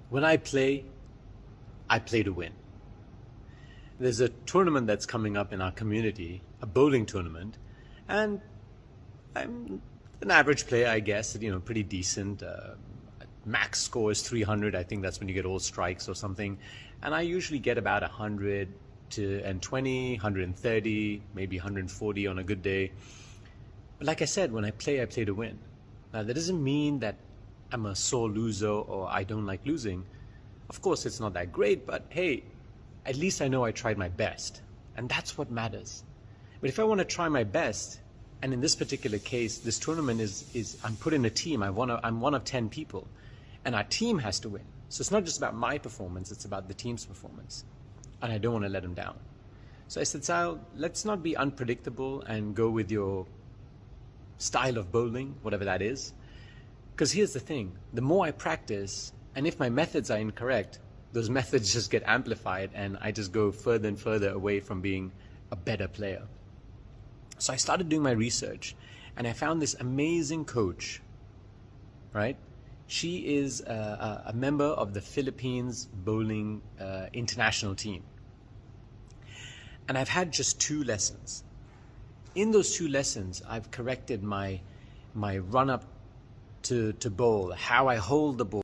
When I play to win. There's a tournament that's coming up in our community, a bowling tournament, and I'm an average player, I guess, pretty decent. Max score is 300. I think that's when you get all strikes or something. And I usually get about 100 and 20, 130, maybe 140 on a good day. But like I said, when I play to win. Now, that doesn't mean that I'm a sore loser or I don't like losing. Of course, it's not that great, but hey, at least I know I tried my best. And that's what matters. But if I want to try my best, and in this particular case, this tournament is I'm put in a team. I'm one of 10 people, and our team has to win. So it's not just about my performance, it's about the team's performance. And I don't want to let them down. So I said, Saahil, let's not be unpredictable and go with your style of bowling, whatever that is. Because here's the thing, the more I practice, and if my methods are incorrect, those methods just get amplified and I just go further and further away from being a better player. So I started doing my research and I found this amazing coach, right? She is a member of the Philippines bowling international team. And I've had just 2 lessons. In those 2 lessons, I've corrected my run up to bowl, how I hold the ball.